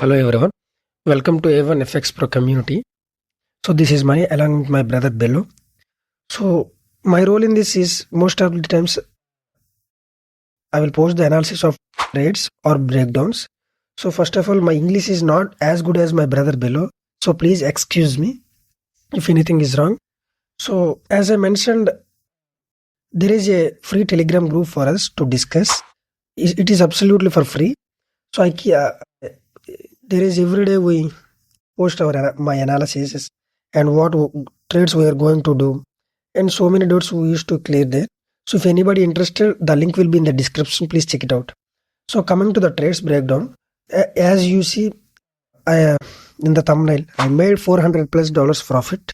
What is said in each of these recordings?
Hello everyone, welcome to A1 FX Pro community. So this is Mani along with my brother Bello. So my role in this is most of the times I will post the analysis of trades or breakdowns. So first of all, my English is not as good as my brother Bello. So please excuse me if anything is wrong. So as I mentioned, there is a free Telegram group for us to discuss. It is absolutely for free. So there is every day we post my analysis and what trades we are going to do, and so many doubts we used to clear there. So if anybody interested, the link will be in the description. Please check it out. So coming to the trades breakdown, as you see, I in the thumbnail, I made $400+ profit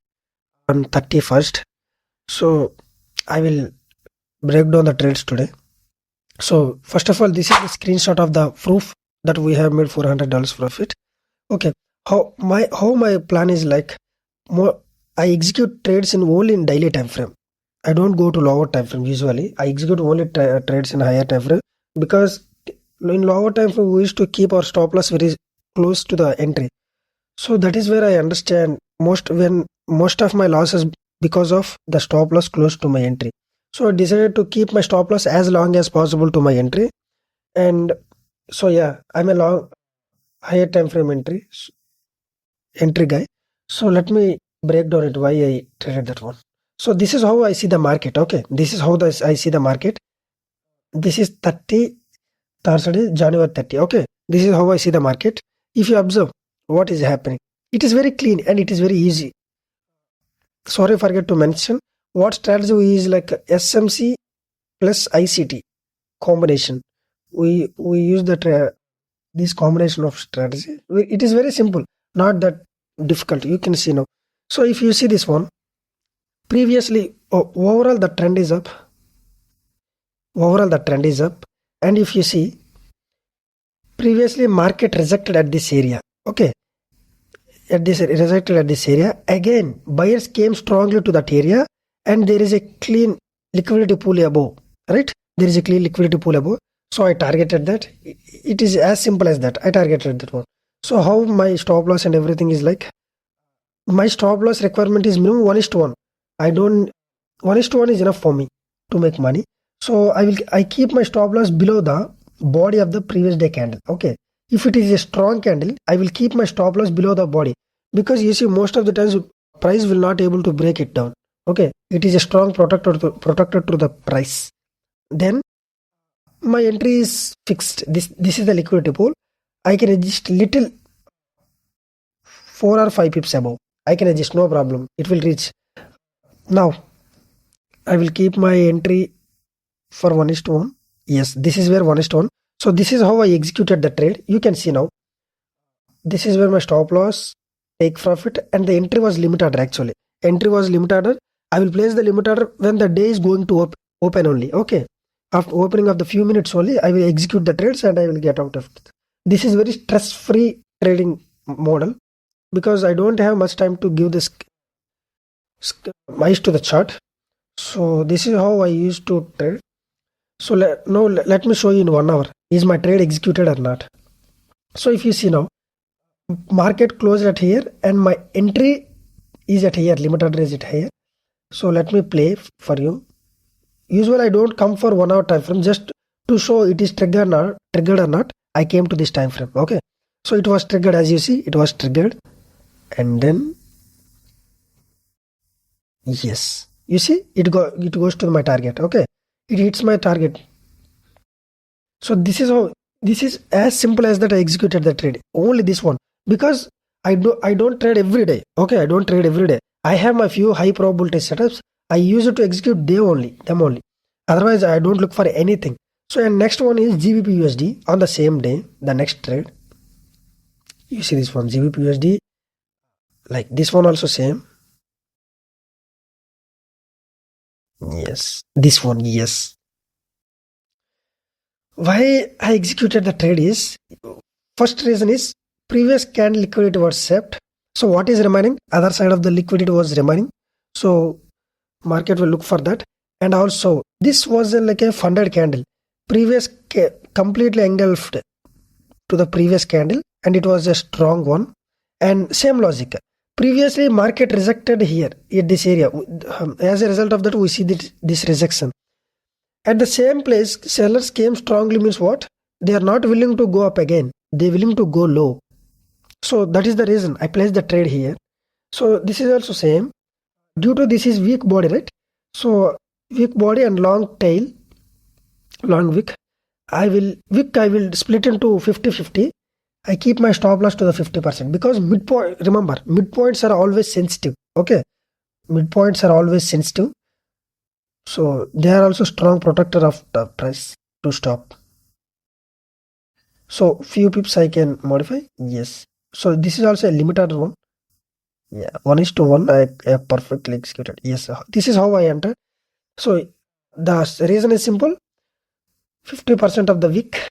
on 31st. So I will break down the trades today. So first of all, this is the screenshot of the proof that we have made $400 profit. Okay, how my plan is like, I execute trades only in daily time frame. I don't go to lower time frame usually. I execute only trades in higher time frame, because in lower time frame we used to keep our stop loss very close to the entry. So that is where I understand most of my losses because of the stop loss close to my entry. So I decided to keep my stop loss as long as possible to my entry. And so yeah, I'm a long higher time frame entry guy. So let me break down it why I traded that one. So this is how I see the market. Okay, this is how I see the market. This is Thursday, January 30. Okay, this is how I see the market. If you observe what is happening, it is very clean and it is very easy. Sorry, forget to mention what strategy we use, like SMC plus ICT combination. We use that this combination of strategy. It is very simple, not that difficult. You can see now. So if you see this one, previously overall the trend is up. And if you see, previously market rejected at this area. Okay, rejected at this area. Again, buyers came strongly to that area, and there is a clean liquidity pool above. Right? There is a clean liquidity pool above. So I targeted that. It is as simple as that. I targeted that one. So how my stop loss and everything is like, my stop loss requirement is minimum 1:1. 1:1 is enough for me to make money. So I keep my stop loss below the body of the previous day candle. Okay. If it is a strong candle, I will keep my stop loss below the body, because you see most of the times price will not able to break it down. Okay. It is a strong protector to the price. Then my entry is fixed. This is the liquidity pool. I can adjust little 4 or 5 pips above. I can adjust, no problem. It will reach. Now I will keep my entry for 1:1. Yes, this is where 1:1. So this is how I executed the trade. You can see now. This is where my stop loss, take profit, and the entry was limit order actually. Entry was limit order. I will place the limit order when the day is going to open only. Okay. After opening of the few minutes only, I will execute the trades and I will get out of it. This is very stress-free trading model, because I don't have much time to give this eyes to the chart. So this is how I used to trade. So let me show you in 1 hour. Is my trade executed or not? So if you see now, market closed at here and my entry is at here. Limit order is at here. So let me play for you. Usually I don't come for 1 hour time frame, just to show it is triggered or not. I came to this time frame. Okay. So it was triggered, as you see, it was triggered. And then, yes, you see, it goes to my target. Okay. It hits my target. So this is as simple as that. I executed the trade. Only this one. Because I don't trade every day. Okay. I don't trade every day. I have my few high probability setups. I use it to execute them only. Otherwise, I don't look for anything. So, and next one is GBP USD on the same day, the next trade. You see this one, GBP USD, like this one also same. Yes, this one, yes. Why I executed the trade is, first reason is previous candle liquidity was set. So what is remaining? Other side of the liquidity was remaining. So market will look for that. And also this was like a funded candle. Previous completely engulfed to the previous candle. and it was a strong one. And same logic. Previously, market rejected here in this area. As a result of that, we see this rejection. At the same place, sellers came strongly means what? They are not willing to go up again. They are willing to go low. So that is the reason I placed the trade here. So this is also same. Due to this is weak body, right? So weak body and long tail, long wick. I will split into 50-50. I keep my stop loss to the 50% because midpoint, remember, midpoints are always sensitive. Okay. Midpoints are always sensitive. So they are also strong protector of the price to stop. So few pips I can modify. Yes. So this is also a limited one. Yeah. 1:1. I perfectly executed. Yes. This is how I entered. So the reason is simple. 50% of the wick.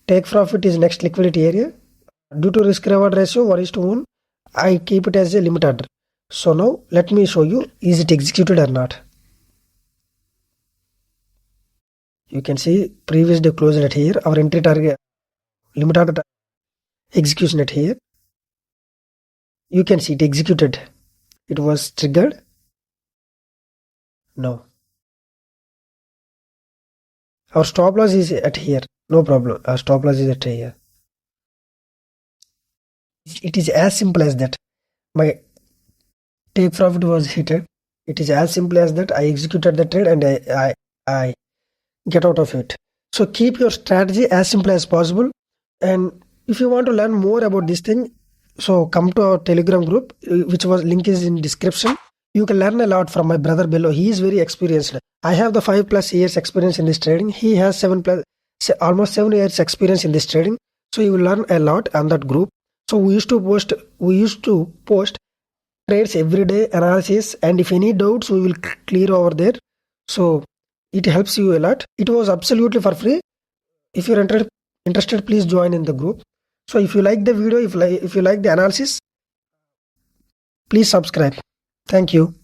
Take profit is next liquidity area. Due to risk reward ratio 1:1, I keep it as a limit order. So now let me show you, is it executed or not. You can see previous day closed at here. Our entry target limit order execution at here. You can see it executed. It was triggered. No. Our stop loss is at here. No problem. Our stop loss is at here. It is as simple as that. My take profit was hit. It is as simple as that. I executed the trade and I get out of it. So keep your strategy as simple as possible. And if you want to learn more about this thing, so come to our Telegram group, which was link is in description. You can learn a lot from my brother below. He is very experienced. I have the 5+ years experience in this trading. He has almost 7 years experience in this trading. So you will learn a lot on that group. So we used to post trades every day, analysis, and if any doubts, we will clear over there. So it helps you a lot. It was absolutely for free. If you're interested, please join in the group. So if you like the video, if you like the analysis, please subscribe. Thank you.